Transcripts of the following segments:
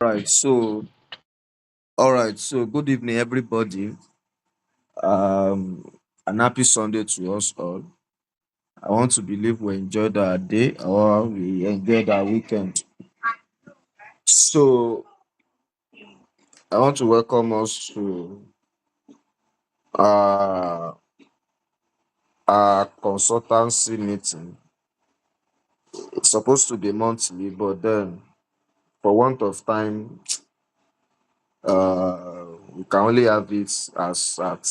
Right. All right. So, good evening, everybody. An happy Sunday to us all. I want to believe we enjoyed our day or we enjoyed our weekend. So, I want to welcome us to uh, our consultancy meeting. It's supposed to be monthly, but then for want of time, we can only have it as at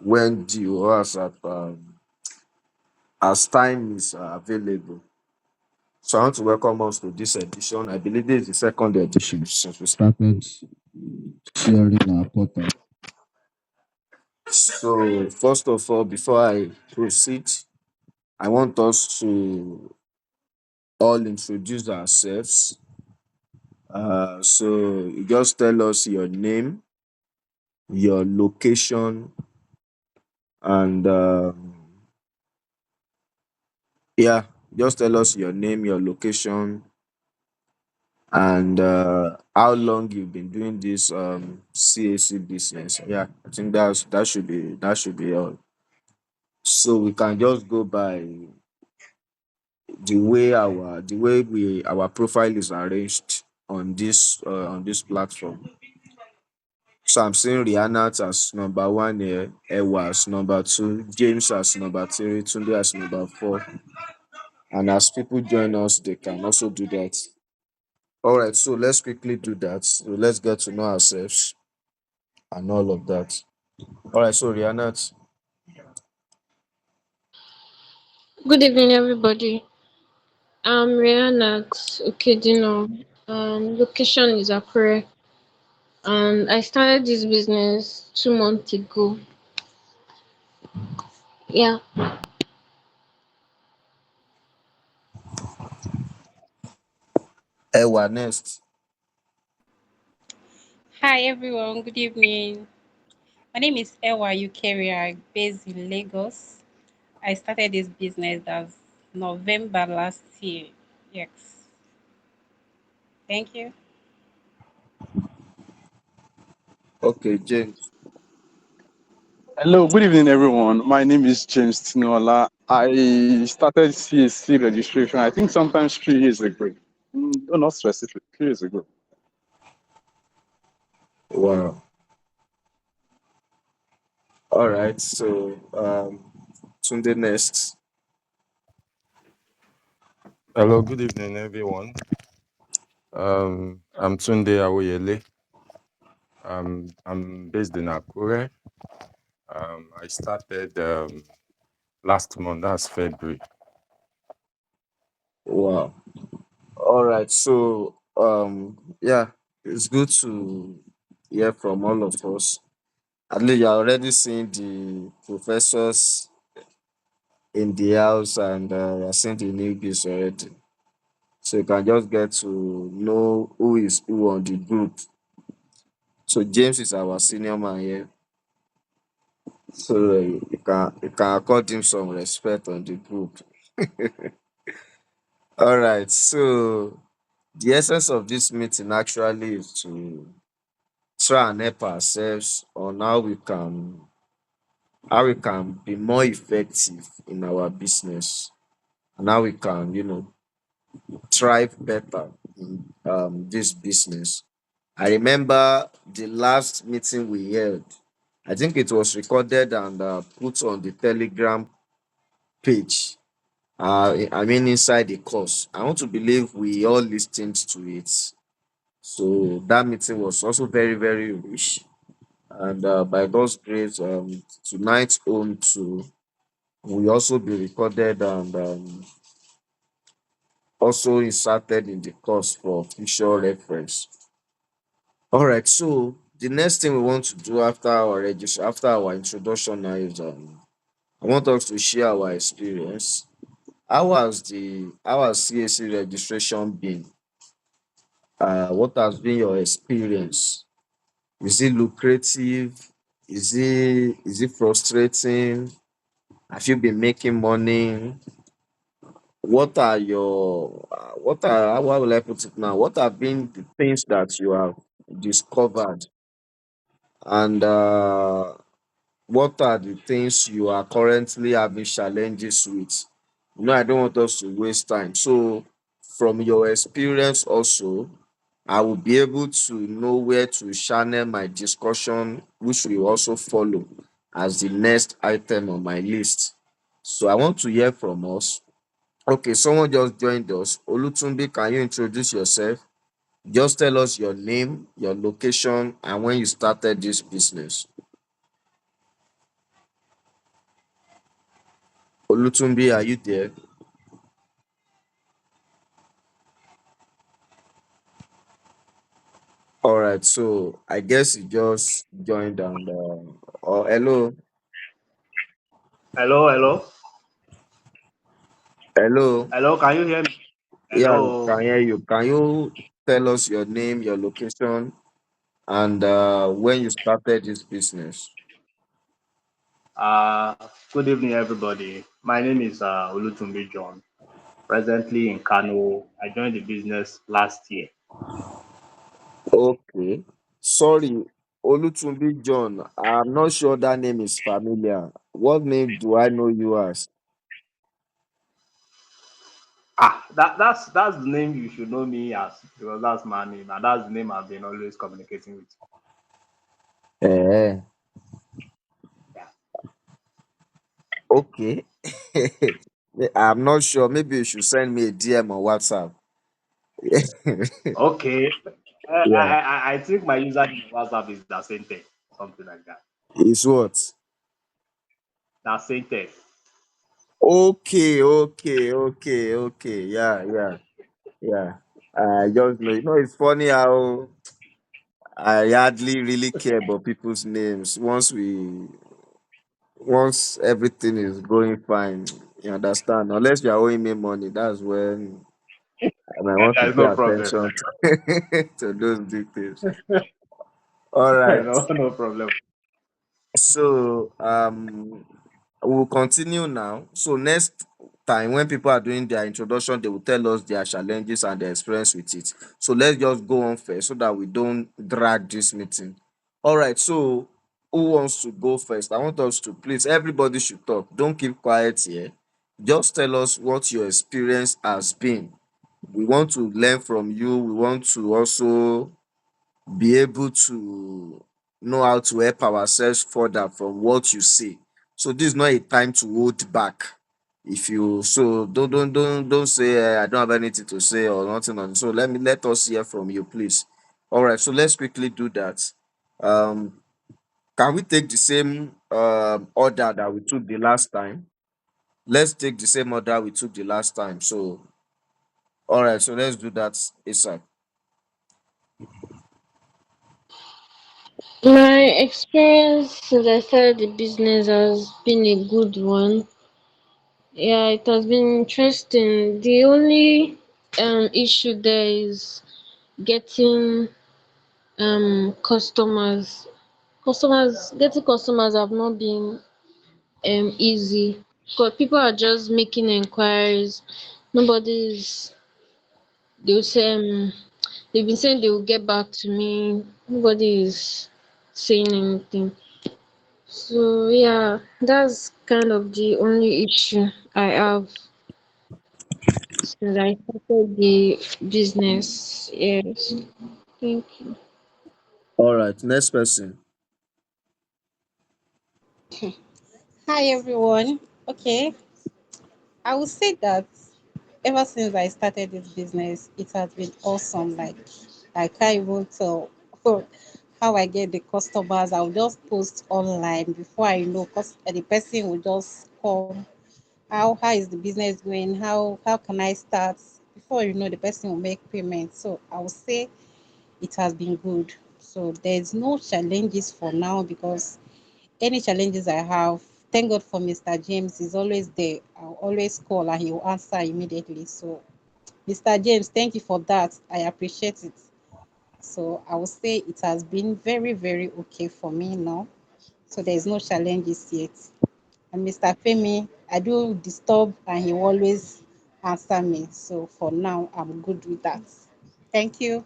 when due or as time is available. So I want to welcome us to this edition. I believe this is the second edition since we started sharing our portal. So first of all, before I proceed, I want us to all introduce ourselves. So you just tell us your name, your location, and yeah, just tell us your name, your location, and how long you've been doing this CAC business. Yeah, I think that should be all. So we can just go by the way our profile is arranged on this platform. So I'm seeing Rihanna as number one here, Ewa as number two, James as number three, Tunde as number four. And as people join us, they can also do that. All right, so let's quickly do that. So let's get to know ourselves and all of that. All right, so Rihanna, Good evening, everybody. I'm Rihanna Okedino. Location is Akure, and I started this business 2 months ago. Yeah. Ewa next. Hi everyone, good evening. My name is Ewa Eukaria, based in Lagos. I started this business as November last year. Yes. Thank you. Okay, James. Hello, good evening, everyone. My name is James Tinola. I started CAC registration, I think sometimes 3 years ago. No, not specifically, 3 years ago. Wow. All right, so Tunde next. Hello, good evening, everyone. I'm Tunde Awoyele. I'm based in Akure. I started last month, that's February. Wow. All right, so yeah, it's good to hear from all of us. At least you're already seeing the professors in the house and you're seeing the newbies already. So you can just get to know who is who on the group. So James is our senior man here. So you can accord him some respect on the group. All right. So the essence of this meeting actually is to try and help ourselves on how we can be more effective in our business and how we can, thrive better in this business. I remember the last meeting we held. I think it was recorded and put on the Telegram page. I mean, inside the course. I want to believe we all listened to it. So that meeting was also very, very rich. And by God's grace, tonight's own too will also be recorded and also inserted in the course for future reference. All right. So the next thing we want to do after our introduction now is I want us to share our experience. How has CAC registration been? What has been your experience? Is it lucrative? Is it frustrating? Have you been making money? what are your what are how will I put it now? What have been the things that you have discovered, and what are the things you are currently having challenges with? I don't want us to waste time. So, from your experience, also, I will be able to know where to channel my discussion, which will also follow as the next item on my list. So, I want to hear from us. Okay, someone just joined us. Olutumbi, can you introduce yourself? Just tell us your name, your location, and when you started this business. Olutumbi, are you there? All right, so I guess you just joined and oh, hello, Hello, hello, hello. hello. Can you hear me? Yeah, we Hello. can hear you. Can you tell us your name, your location, and when you started this business? Good evening, everybody. My name is Olutumbi John. Presently in Kano. I joined the business last year. Okay. Sorry, Olutumbi John. I'm not sure that name is familiar. What name do I know you as? That's the name you should know me as because that's my name and that's the name I've been always communicating with. Eh, Yeah. okay. I'm not sure. Maybe you should send me a DM on WhatsApp. Okay. Yeah. I think my username on WhatsApp is Dasente, something like that. It's what? Dasente. Okay. Yeah. Yeah. I just know. It's funny how I hardly really care about people's names. Once everything is going fine, you understand. Unless you are owing me money, that's when I might want to There's pay no problem. attention to those details. All right. No problem. So we'll continue now. So next time when people are doing their introduction, they will tell us their challenges and their experience with it. So let's just go on first so that we don't drag this meeting. All right. So who wants to go first? I want us to please everybody should talk. Don't keep quiet here. Just tell us what your experience has been. We want to learn from you. We want to also be able to know how to help ourselves further from what you say. So this is not a time to hold back. If you so don't say I don't have anything to say or nothing on. So let us hear from you, please. All right, so let's quickly do that. Um, can we take the same order that we took the last time? Let's take the same order we took the last time. So all right, so let's do that ASAP. My experience since I started the business has been a good one. Yeah, it has been interesting. The only issue there is getting customers. Getting customers have not been easy because people are just making enquiries. Nobody's They'll say they've been saying they will get back to me. Nobody is saying anything. So yeah, that's kind of the only issue I have since I started the business. Yes. Thank you. All right, next person. Hi everyone. Okay, I would say that ever since I started this business, it has been awesome. Like I can't even tell how I get the customers. I'll just post online before I know, cause the person will just come. How is the business going? How can I start? Before you know, the person will make payment. So I would say it has been good. So there's no challenges for now because any challenges I have, thank God for Mr. James. He's always there. I'll always call and he will answer immediately. So, Mr. James, thank you for that. I appreciate it. So, I would say it has been very, very okay for me now. So, there's no challenges yet. And Mr. Femi, I do disturb and he always answer me. So for now, I'm good with that. Thank you.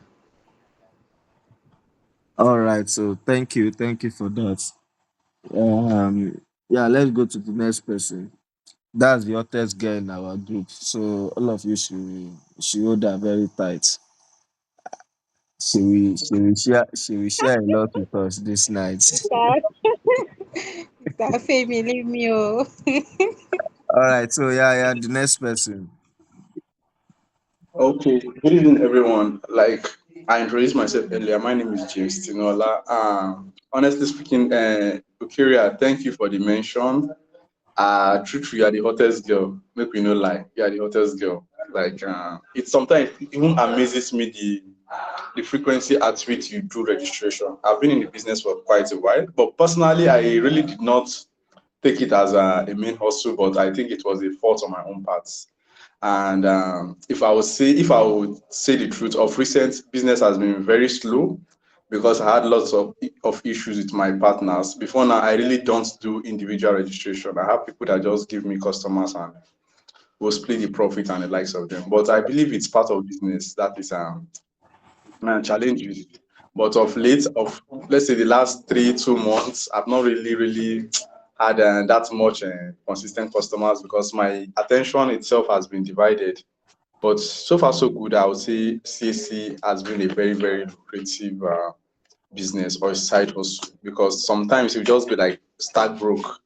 All right. So thank you for that. Yeah, let's go to the next person. That's the hottest girl in our group. So all of you should hold her very tight. She will share a lot with us this night. Sister, Sister Femi, leave me. Oh. All right. So yeah, the next person. Okay, good evening, everyone. Like I introduced myself earlier, my name is James Tinola. Honestly speaking, Bukiria, thank you for the mention. True, you are the hottest girl. Make me no lie, you are the hottest girl. Like, it sometimes even amazes me the frequency at which you do registration. I've been in the business for quite a while, but personally, I really did not take it as a main hustle, but I think it was a fault on my own part. And if I would say the truth, of recent business has been very slow because I had lots of issues with my partners. Before now, I really don't do individual registration. I have people that just give me customers and will split the profit and the likes of them. But I believe it's part of business. That is challenge with it. But of late, of let's say the last 2 months, I've not really had that much consistent customers because my attention itself has been divided. But so far, so good. I would say CAC has been a very lucrative business or side hustle because sometimes you just be like start broke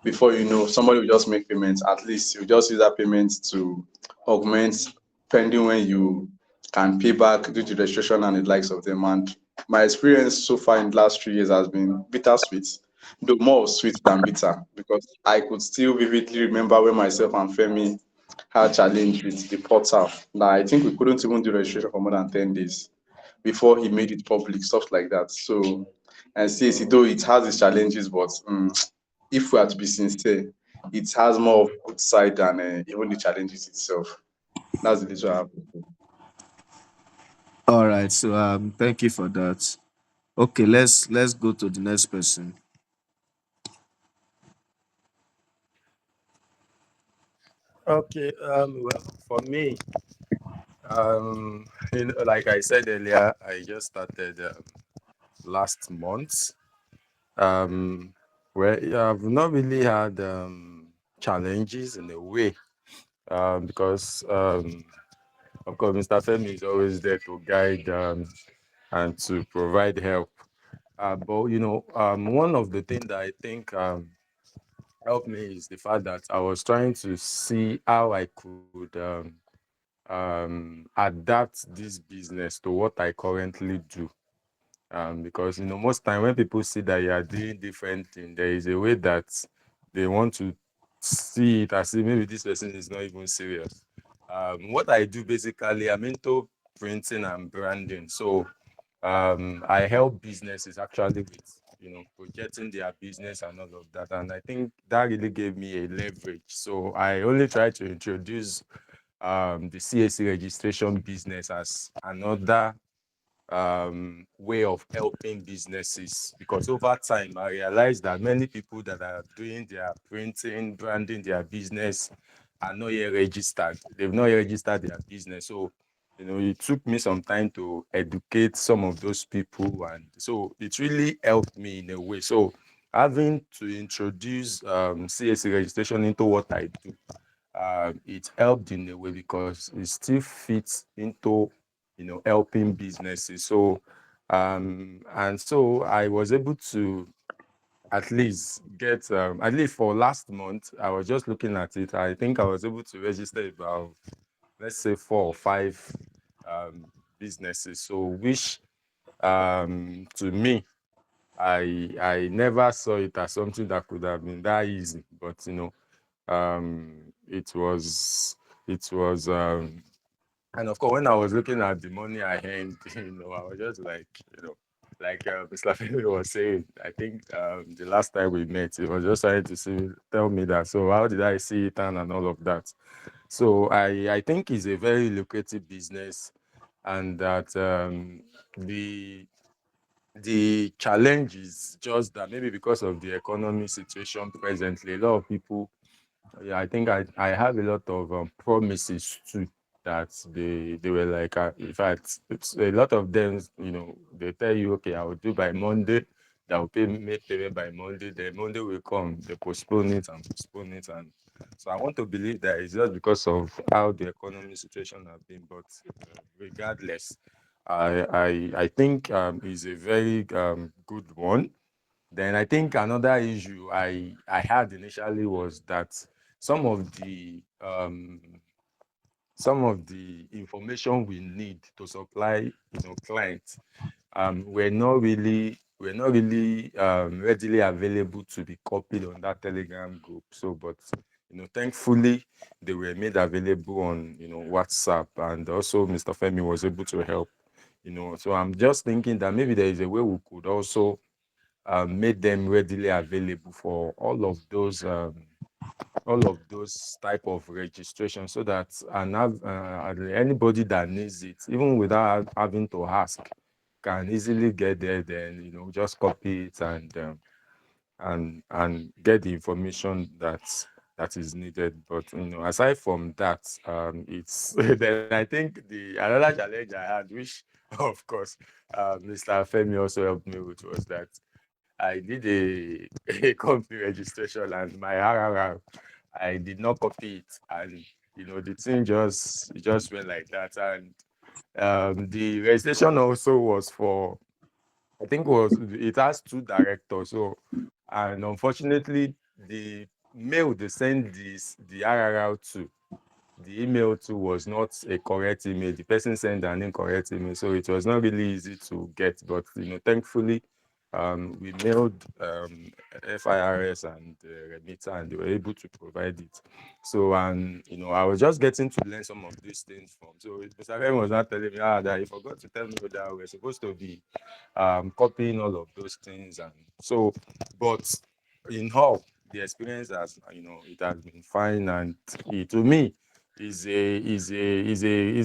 before you know somebody will just make payments. At least you just use that payment to augment pending when you can pay back due to registration and the likes of them. And my experience so far in the last 3 years has been bittersweet, though more sweet than bitter, because I could still vividly remember when myself and Femi had challenge with the portal. Now I think we couldn't even do registration for more than 10 days before he made it public, stuff like that. So, and CAC, though it has its challenges, but if we are to be sincere, it has more of good side than even the challenges itself. That's the little I have. All right. So thank you for that. Okay, let's go to the next person. Okay. Well, for me, like I said earlier, I just started last month. Um, where I've not really had challenges in a way, because of course Mr. Femi is always there to guide and to provide help. But one of the things that I think helped me is the fact that I was trying to see how I could adapt this business to what I currently do. Because most time when people see that you are doing different things, there is a way that they want to see it as if maybe this person is not even serious. What I do basically, I'm into printing and branding. So I help businesses actually with projecting their business and all of that. And I think that really gave me a leverage. So I only try to introduce the CAC registration business as another way of helping businesses, because over time I realized that many people that are doing their printing, branding their business are not yet registered. They've not yet registered their business. So, it took me some time to educate some of those people. And so it really helped me in a way. So having to introduce CAC registration into what I do, it helped in a way because it still fits into helping businesses. So and so I was able to at least get at least for last month. I was just looking at it. I think I was able to register about, let's say, 4 or 5 um businesses. So which to me, I never saw it as something that could have been that easy. But it was and of course, when I was looking at the money I earned, I was just like, like Mr. Femi was saying, I think the last time we met, he was just trying to tell me that. So how did I see it and all of that? So I think it's a very lucrative business, and that the challenge is just that maybe because of the economic situation presently, a lot of people yeah, I think I have a lot of promises too that they were like, in fact, it's a lot of them, they tell you, okay, I will do by Monday, that will make payment by Monday, then Monday will come, they postpone it and postpone it. And so I want to believe that it's just because of how the economy situation has been, but regardless, I think is a very good one. Then I think another issue I had initially was that some of the um, some of the information we need to supply, clients, were not really readily available to be copied on that Telegram group. So, but thankfully they were made available on WhatsApp, and also Mr. Femi was able to help. So I'm just thinking that maybe there is a way we could also made them readily available for all of those type of registration, so that anybody that needs it, even without having to ask, can easily get there, then just copy it and get the information that is needed. But aside from that, it's then I think the another challenge I had, which of course Mr. Femi also helped me with, was that I did a company registration, and my RRR, I did not copy it, and the thing just went like that. And the registration also was for, I think, it has two directors. So, and unfortunately, the mail they send the RRR to, the email too was not a correct email. The person sent an incorrect email, so it was not really easy to get. But thankfully, we mailed FIRS and remitter, and they were able to provide it. So, and I was just getting to learn some of these things from. So Mr. Femi was not telling me that he forgot to tell me that we're supposed to be copying all of those things, and so, but in all, the experience has, it has been fine, and to me is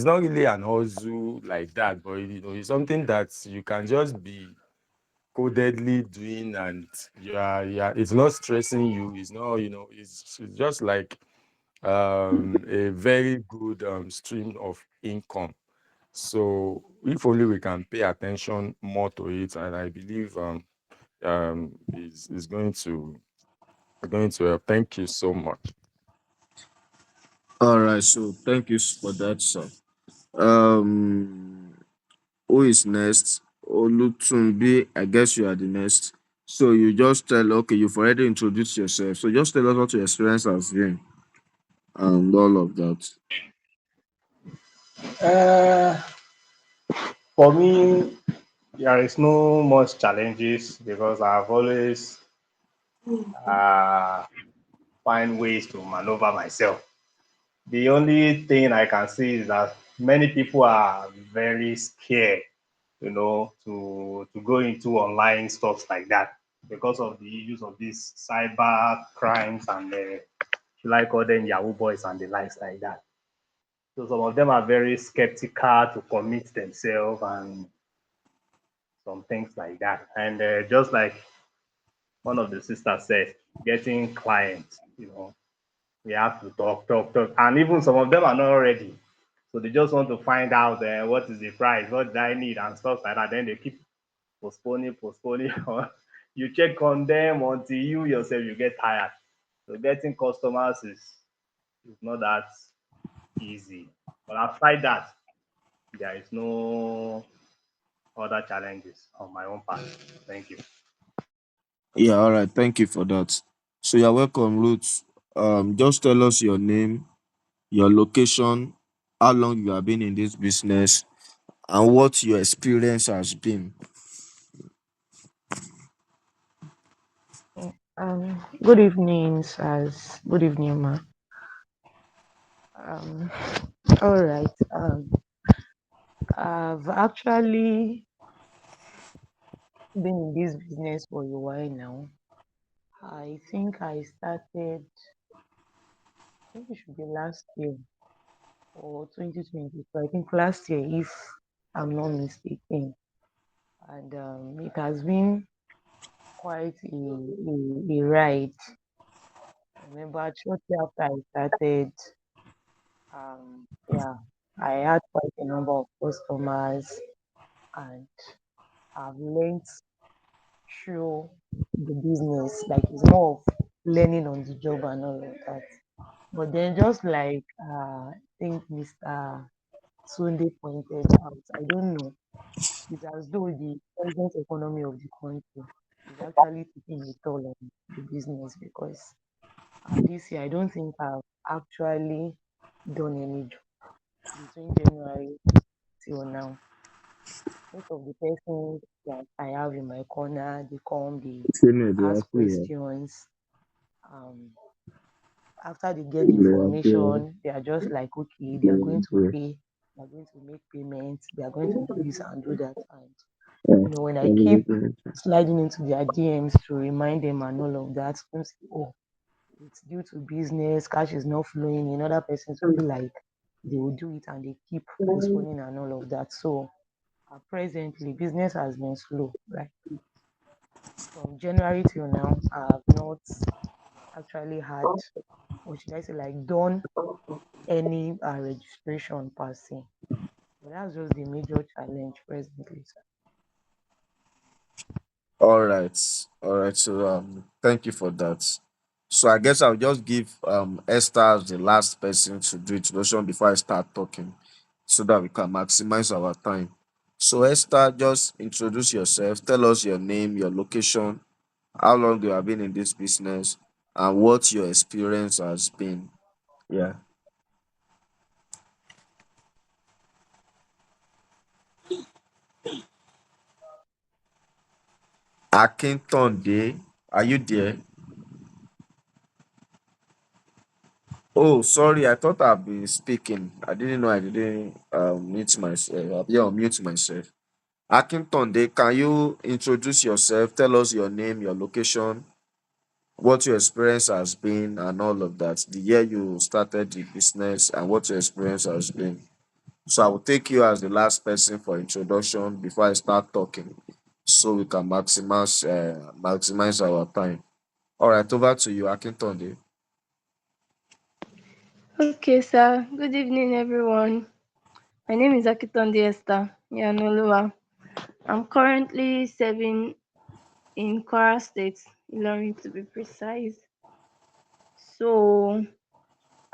not really an hustle like that, but it's something that you can just be codedly doing, and yeah, it's not stressing you. It's not, it's just like a very good stream of income. So if only we can pay attention more to it, and I believe is going to help. Thank you so much. All right, so thank you for that, sir. Um, who is next? Olutumbi, I guess you are the next. So you just tell, okay, you've already introduced yourself. So just tell us what your experience has been and all of that. Uh, for me, there is no much challenges because I've always uh, find ways to maneuver myself. The only thing I can see is that many people are very scared, to go into online stuff like that because of the use of these cyber crimes and should I call them Yahoo boys and the likes like that. So some of them are very skeptical to commit themselves and some things like that. And just like one of the sisters said, getting clients, we have to talk, and even some of them are not ready. So they just want to find out what is the price, what do I need, and stuff like that. Then they keep postponing. You check on them until you yourself you get tired. So getting customers is not that easy. But aside that, there is no other challenges on my own part. Thank you. Yeah, all right. Thank you for that. So you're welcome, Ruth. Just tell us your name, your location, how long you have been in this business, and what your experience has been. Good evening, sirs. Good evening, ma. Um, all right. I've actually been in this business for a while now. I think I started, I think it should be last year or 2022. I think last year, if I'm not mistaken. And it has been quite a ride. remember shortly after I started, yeah, I had quite a number of customers, and I've learned through the business. Like it's more of learning on the job and all of that. But then just like I think Mr. Sunday pointed out, I don't know. It's as though the present economy of the country is actually taking a toll on the business because this year I don't think I've actually done any job between January till now. Most of the persons that I have in my corner, they come, they Senior, they are ask free. questions. Um, After they get the They are free. information, they are just like, okay, they They are are going to free. pay, they are going to make payments, they are going to do this and do that. And Yeah. when I keep Everything. sliding into their DMs to remind them and all of that, don't say, oh, it's due to business, cash is not flowing. In other persons will be like, they will do it and they keep postponing and all of that. So presently, business has been slow. Like from January till now, I have not actually had, what should I say, like done any registration per se. But that's just the major challenge presently. All right. All right. So thank you for that. So I guess I'll just give Esther as the last person to do introduction before I start talking so that we can maximize our time. So Esther, just introduce yourself, tell us your name, your location, how long you have been in this business, and what your experience has been. Yeah. Akinton Day, are you there? Oh, sorry. I thought I've been speaking. I didn't know I didn't mute myself. Yeah, mute myself. Akintonde, can you introduce yourself? Tell us your name, your location, what your experience has been, and all of that. The year you started the business and what your experience has been. So I will take you as the last person for introduction before I start talking, so we can maximize our time. All right, over to you, Akintonde. Okay, sir. Good evening, everyone. My name is Akitonde Esther Yanoluwa. I'm currently serving in Kwara State, Ilorin to be precise. So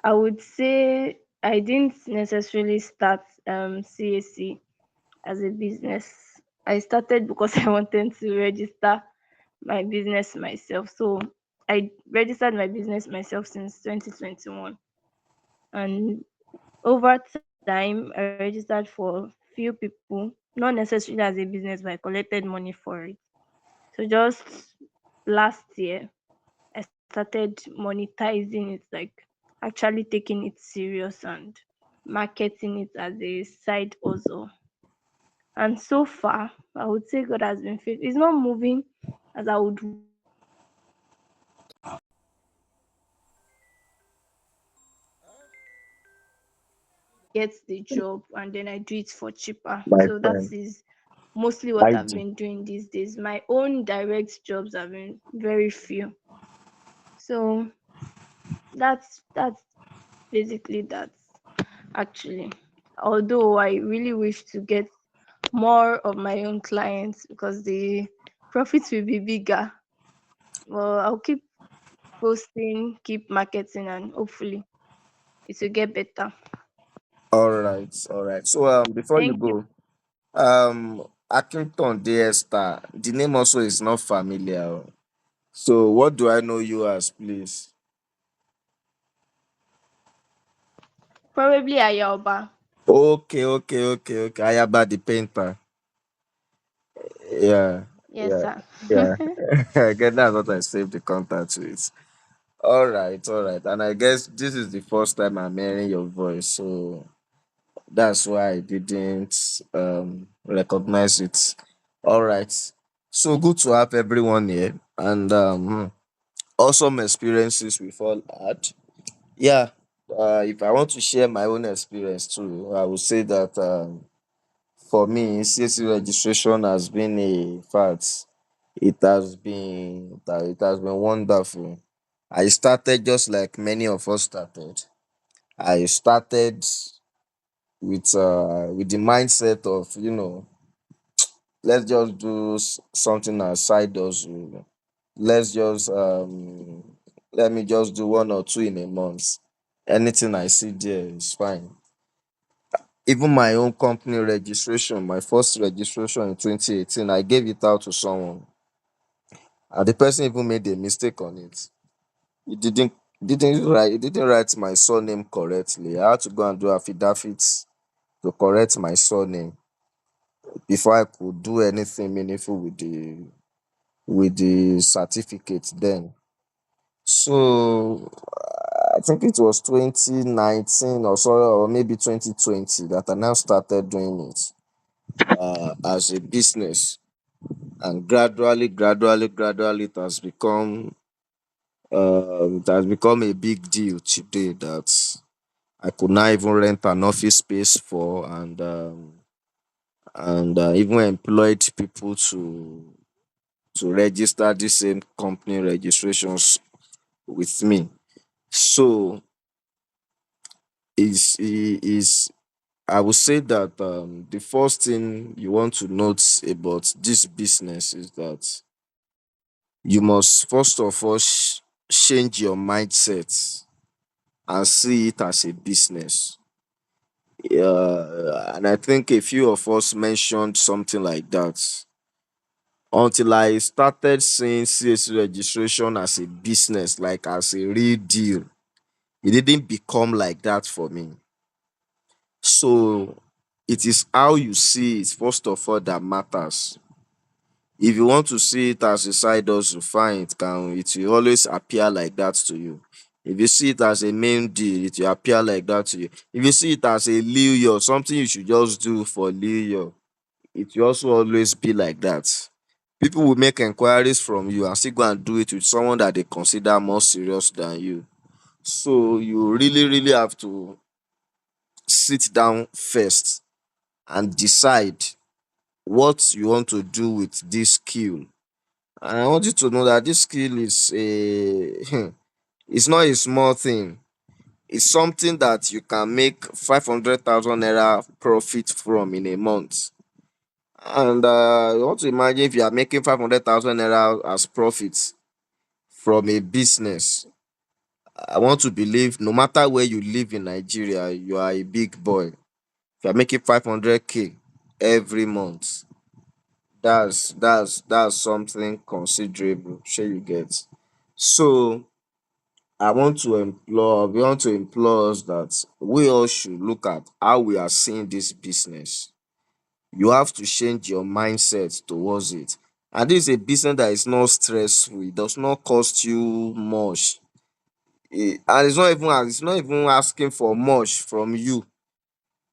I would say I didn't necessarily start CAC as a business. I started because I wanted to register my business myself. So I registered my business myself since 2021. And over time, I registered for few people, not necessarily as a business, but I collected money for it. So just last year, I started monetizing it, like actually taking it serious and marketing it as a side hustle. And so far, I would say God has been faithful. It's not moving as I would want it to move, but get the job and then I do it for cheaper. My So that friend, is mostly what I've IG. been doing these days. My own direct jobs have been very few. So that's basically that actually. Although I really wish to get more of my own clients because the profits will be bigger. Well, I'll keep posting, keep marketing, and hopefully it will get better. All right, all right. So before you Thank you. go, Accrington Esther, the name also is not familiar. So what do I know you as, please? Probably Ayaoba. Okay, okay, okay, okay. Ayaba the painter. Yeah, Yes, yeah, sir. yeah. Again, that's what I saved the contact with. All right, all right. And I guess this is the first time I'm hearing your voice, so that's why I didn't recognize it. All right. So good to have everyone here, and awesome experiences we've all had. Yeah. If I want to share my own experience too, I would say that for me, CSC registration has been a fact. It has been wonderful. I started just like many of us started. I started with the mindset of, let's just do something as side hustle. Let's just let me just do one or two in a month. Anything I see there is fine. Even my own company registration, my first registration in 2018, I gave it out to someone, and the person even made a mistake on it. He didn't write my surname correctly. I had to go and do affidavits to correct my surname before I could do anything meaningful with the certificate then. So I think it was 2019 or so, or maybe 2020, that I now started doing it as a business. And gradually, it has become a big deal today that I could now even rent an office space for, and even employed people to register the same company registrations with me. So is I would say that the first thing you want to note about this business is that you must first of all change your mindset and see it as a business. And I think a few of us mentioned something like that. Until I started seeing CAC registration as a business, like as a real deal, it didn't become like that for me. So it is how you see it, first of all, that matters. If you want to see it as a side hustle, fine, it will always appear like that to you. If you see it as a main deal, it will appear like that to you. If you see it as a lure, something you should just do for lure, it will also always be like that. People will make inquiries from you and still go and do it with someone that they consider more serious than you. So you really have to sit down first and decide what you want to do with this skill. And I want you to know that this skill is a it's not a small thing. It's something that you can make 500,000 naira profit from in a month. And you want to imagine if you are making 500,000 naira as profit from a business. I want to believe no matter where you live in Nigeria, you are a big boy. If you're making 500K every month, that's something considerable. Sure you get. So we want to implore us that we all should look at how we are seeing this business. You have to change your mindset towards it. And this is a business that is not stressful. It does not cost you much. And it's not even asking for much from you.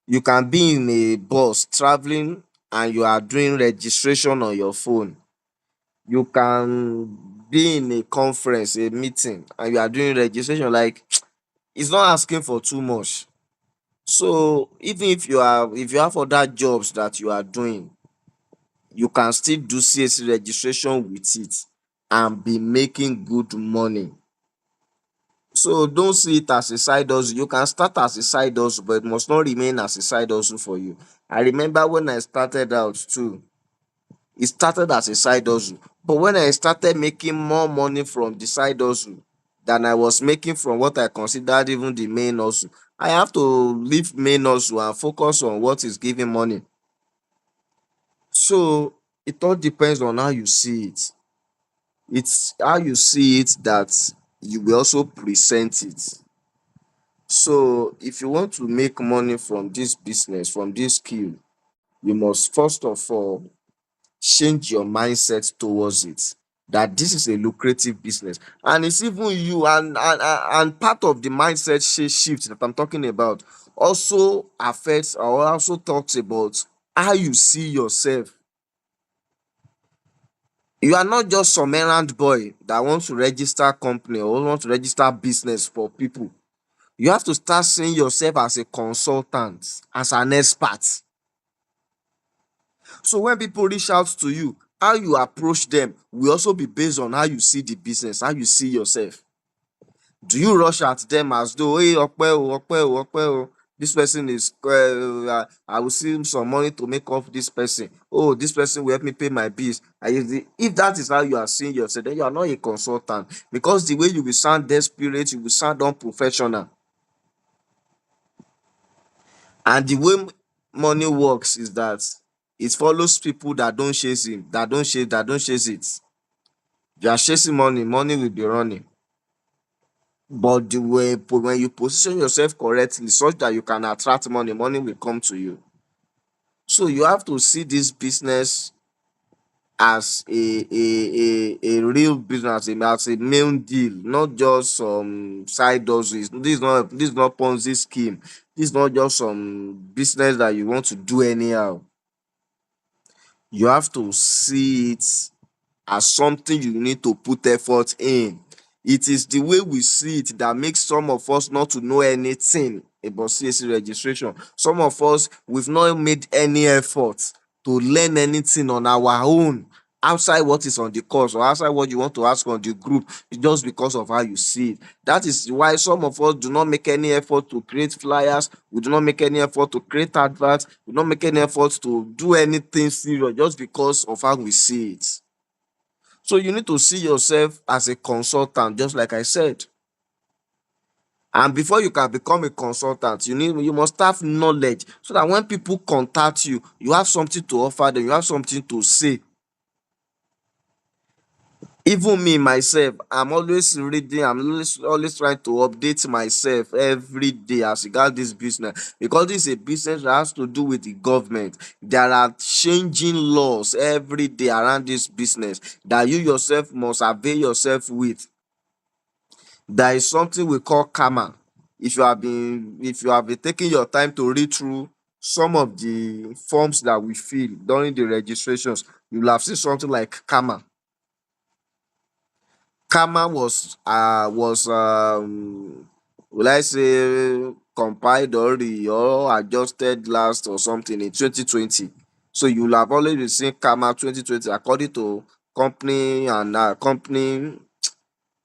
You can be in a bus traveling and you are doing registration on your phone. You can be in a conference, a meeting, and you are doing registration. Like, it's not asking for too much. So even if you have other jobs that you are doing, you can still do CAC registration with it and be making good money. So don't see it as a side hustle. You can start as a side hustle, but it must not remain as a side hustle for you. I remember when I started out too, it started as a side hustle. But when I started making more money from the side hustle than I was making from what I considered even the main hustle, I have to leave main hustle and focus on what is giving money. So it all depends on how you see it. It's how you see it that you will also present it. So if you want to make money from this business, from this skill, you must first of all change your mindset towards it. That this is a lucrative business, and it's even you, and part of the mindset shift that I'm talking about also affects or also talks about how you see yourself. You are not just some errand boy that wants to register company or wants to register business for people. You have to start seeing yourself as a consultant, as an expert. So when people reach out to you, how you approach them will also be based on how you see the business, how you see yourself. Do you rush at them as though, hey, Okpe, this person is, I will see some money to make off this person. Oh, this person will help me pay my bills. If that is how you are seeing yourself, then you are not a consultant, because the way you will sound desperate, you will sound unprofessional. And the way money works is that it follows people that don't chase him, that don't chase it. You are chasing money, money will be running. But the way when you position yourself correctly such that you can attract money, money will come to you. So you have to see this business as a real business, as a main deal, not just some side hustles. This is not Ponzi scheme. This is not just some business that you want to do anyhow. You have to see it as something you need to put effort in. It is the way we see it that makes some of us not to know anything about CAC registration. Some of us, we've not made any effort to learn anything on our own outside what is on the course or outside what you want to ask on the group. It's just because of how you see it. That is why some of us do not make any effort to create flyers. We do not make any effort to create adverts. We do not make any effort to do anything serious just because of how we see it. So you need to see yourself as a consultant, just like I said. And before you can become a consultant, you must have knowledge so that when people contact you, you have something to offer them, you have something to say. Even me myself, I'm always reading, I'm always trying to update myself every day as regards this business, because this is a business that has to do with the government. There are changing laws every day around this business that you yourself must avail yourself with. There is something we call karma. If you have been taking your time to read through some of the forms that we fill during the registrations, you will have seen something like karma. Karma was will I say compiled or adjusted last or something in 2020. So you will have always been seeing karma 2020 according to company.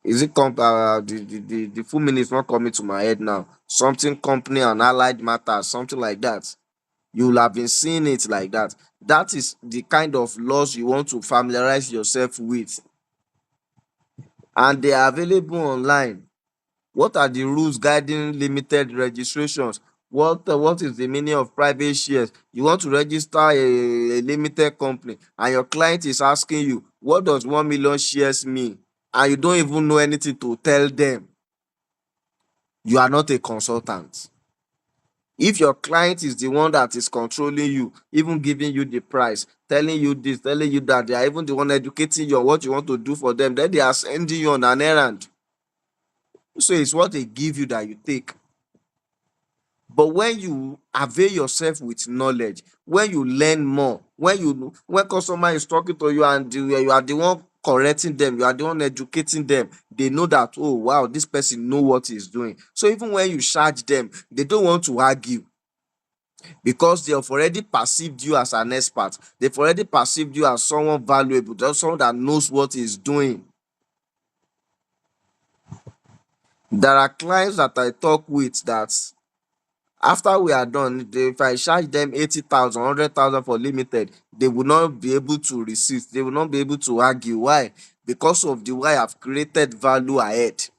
Is it the full meaning is not coming to my head now. Something company and allied matters, something like that. You will have been seeing it like that. That is the kind of laws you want to familiarize yourself with, and they are available online. What are the rules guiding limited registrations? What is the meaning of private shares? You want to register a limited company, and your client is asking you, what does 1 million shares mean? And you don't even know anything to tell them. You are not a consultant. If your client is the one that is controlling you, even giving you the price, telling you this, telling you that, they are even the one educating you on what you want to do for them, then they are sending you on an errand. So it's what they give you that you take. But when you avail yourself with knowledge, when you learn more, when customer is talking to you and you are the one correcting them, you are the one educating them, they know that, oh wow, this person know what he's doing. So even when you charge them, they don't want to argue, because they have already perceived you as an expert. They've already perceived you as someone valuable, just someone that knows what he's doing. There are clients that I talk with that after we are done, if I charge them 80,000, 100,000 for limited, they will not be able to resist. They will not be able to argue. Why? Because of the way I've created value ahead.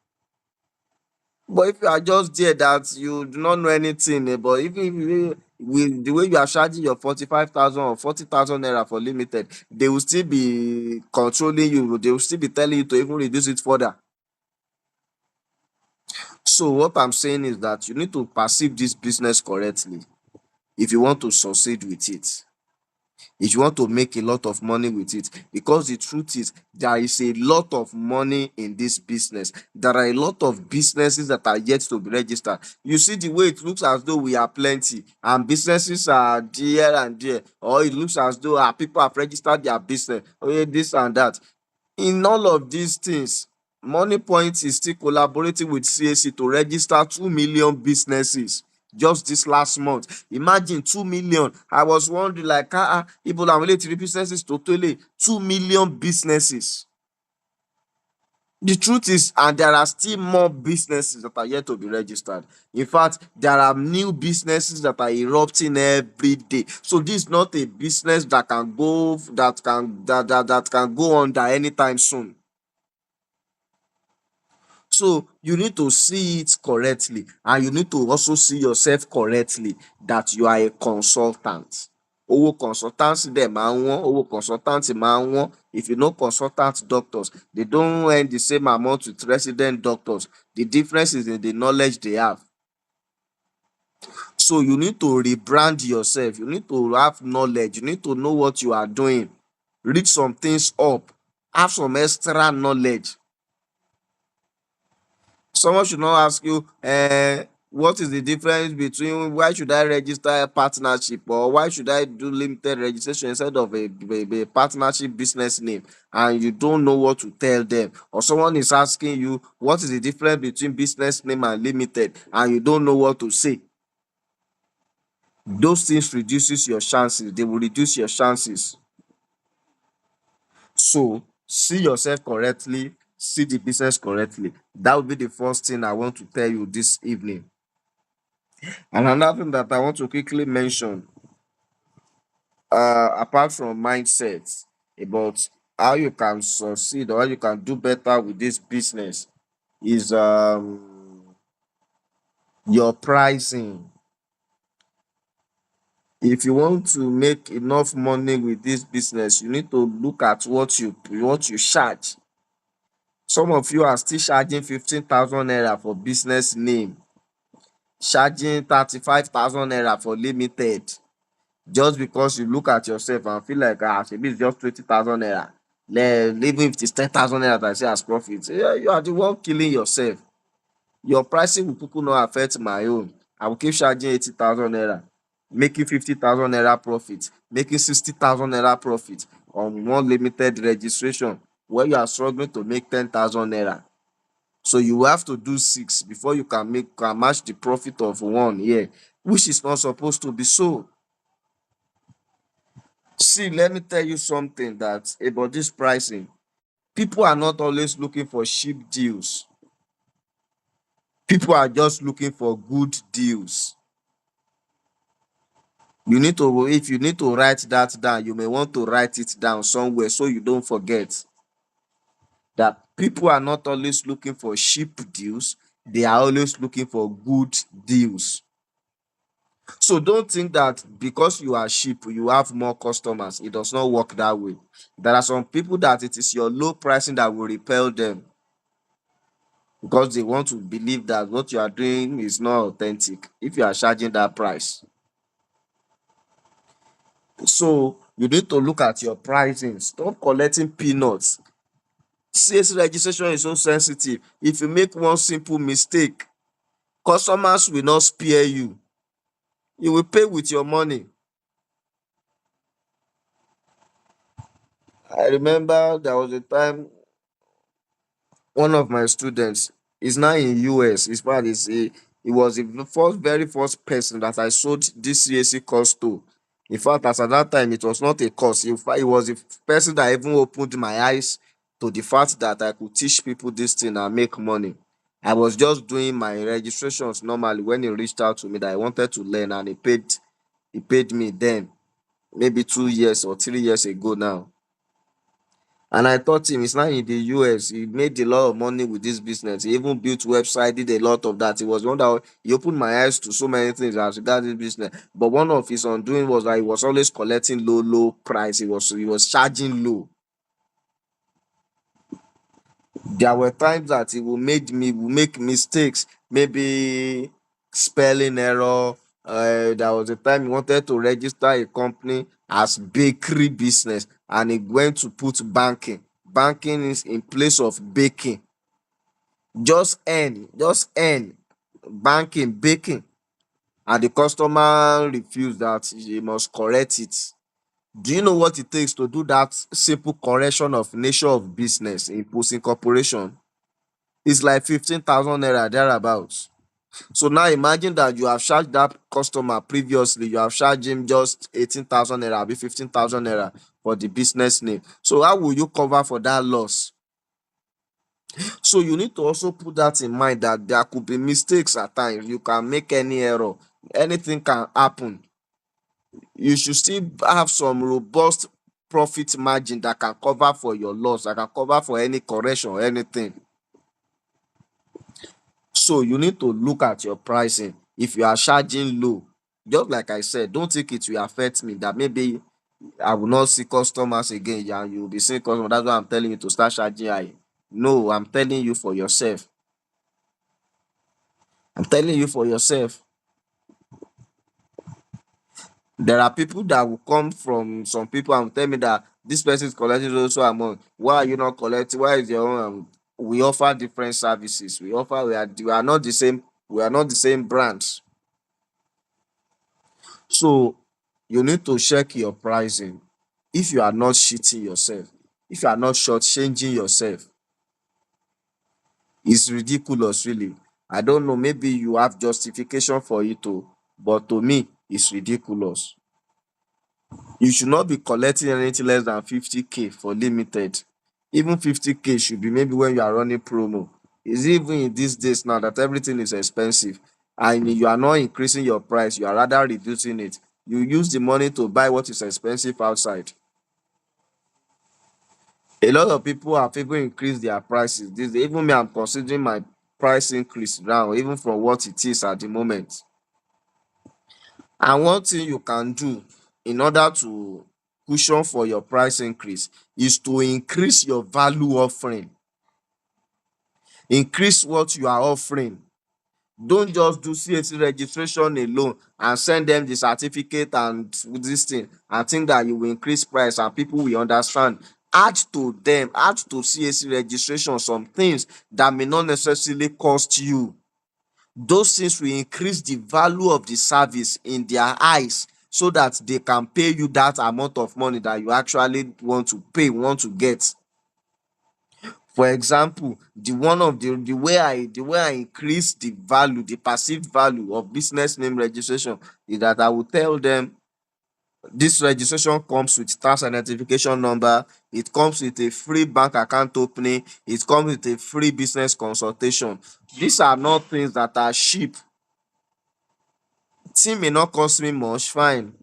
But if you are just there that you do not know anything, but if with the way you are charging your 45,000 or 40,000 naira for limited, they will still be controlling you. They will still be telling you to even reduce it further. So what I'm saying is that you need to perceive this business correctly if you want to succeed with it, if you want to make a lot of money with it. Because the truth is, there is a lot of money in this business. There are a lot of businesses that are yet to be registered. You see the way it looks as though we are plenty and businesses are there and there, or it looks as though people have registered their business, this and that. In all of these things, Money Point is still collaborating with CAC to register 2 million businesses just this last month. Imagine 2 million. I was wondering, like, people are only 3 businesses totally, 2 million businesses. The truth is, and there are still more businesses that are yet to be registered. In fact, there are new businesses that are erupting every day. So this is not a business that can go that can go under anytime soon. So you need to see it correctly, and you need to also see yourself correctly that you are a consultant. Owó consultancy dẹ̀ máa ń wọ́n, owó consultant máa ń wọ́n. If you know consultant doctors, they don't earn the same amount with resident doctors. The difference is in the knowledge they have. So you need to rebrand yourself. You need to have knowledge. You need to know what you are doing. Read some things up. Have some extra knowledge. Someone should not ask you, what is the difference between why should I register a partnership, or why should I do limited registration instead of a partnership business name, and you don't know what to tell them. Or someone is asking you, what is the difference between business name and limited, and you don't know what to say. Those things reduces your chances. They will reduce your chances. So see yourself correctly, see the business correctly. That would be the first thing I want to tell you this evening. And another thing that I want to quickly mention, apart from mindset, about how you can succeed or how you can do better with this business, is your pricing. If you want to make enough money with this business, you need to look at what you charge. Some of you are still charging 15,000 naira for business name, charging 35,000 naira for limited, just because you look at yourself and feel like, maybe it's just 20,000 naira. Even if it's 10,000 naira that I say as profit, yeah, you are the one killing yourself. Your pricing will people not affect my own. I will keep charging 80,000 naira, making 50,000 naira profit, making 60,000 naira profit on one limited registration, where you are struggling to make 10,000 naira. So you have to do 6 before you can match the profit of 1 here, which is not supposed to be so. See, let me tell you something that about this pricing. People are not always looking for cheap deals. People are just looking for good deals. If you need to write that down, you may want to write it down somewhere so you don't forget that people are not always looking for cheap deals. They are always looking for good deals. So don't think that because you are cheap, you have more customers. It does not work that way. There are some people that it is your low pricing that will repel them, because they want to believe that what you are doing is not authentic if you are charging that price. So you need to look at your pricing. Stop collecting peanuts. CAC registration is so sensitive. If you make one simple mistake, customers will not spare you. You will pay with your money. I remember there was a time one of my students is now in US. His father he was the very first person that I sold this CAC course to. In fact, as at that time, it was not a course. In fact, it was the person that even opened my eyes to the fact that I could teach people this thing and make money. I was just doing my registrations normally when he reached out to me that I wanted to learn, and he paid me then, maybe 2 years or 3 years ago now. And I taught him. He's now in the US. He made a lot of money with this business. He even built website, did a lot of that. He was one that he opened my eyes to so many things as regards this business. But one of his undoing was that he was always collecting low price. He was charging low. There were times that he will make mistakes, maybe spelling error. There was a time he wanted to register a company as bakery business, and he went to put banking. Banking is in place of baking. Just earn banking, baking, and the customer refused that he must correct it. Do you know what it takes to do that simple correction of nature of business in post incorporation? It's like 15,000 naira thereabouts. So now imagine that you have charged that customer previously, you have charged him just 18,000 naira, be 15,000 naira for the business name. So how will you cover for that loss? So you need to also put that in mind that there could be mistakes at times. You can make any error, anything can happen. You should still have some robust profit margin that can cover for your loss, that can cover for any correction or anything. So you need to look at your pricing. If you are charging low, just like I said, don't think it will affect me that maybe I will not see customers again. Yeah, you will be seeing customers. That's why I'm telling you to start charging high. No, I'm telling you for yourself. I'm telling you for yourself. There are people that will come from some people and tell me that this person is collecting also amount. Why are you not collecting? Why is your own? We offer different services. We are not the same. We are not the same brands. So you need to check your pricing. If you are not cheating yourself, if you are not shortchanging yourself, it's ridiculous, really. I don't know. Maybe you have justification for it, too, but to me, it's ridiculous. You should not be collecting anything less than 50K for limited. Even 50K should be maybe when you are running promo. Is even in these days now that everything is expensive and you are not increasing your price, you are rather reducing it. You use the money to buy what is expensive outside. A lot of people have even increased their prices. This even me, I'm considering my price increase now, even from what it is at the moment. And one thing you can do in order to cushion for your price increase is to increase your value offering. Increase what you are offering. Don't just do CAC registration alone and send them the certificate and this thing and think that you will increase price and people will understand. Add to them, add to CAC registration some things that may not necessarily cost you. Those things will increase the value of the service in their eyes so that they can pay you that amount of money that you actually want to pay, want to get. For example, the way I increase the value, the perceived value of business name registration is that I will tell them this registration comes with tax identification number, it comes with a free bank account opening, it comes with a free business consultation. These are not things that are cheap. Thing may not cost me much, fine.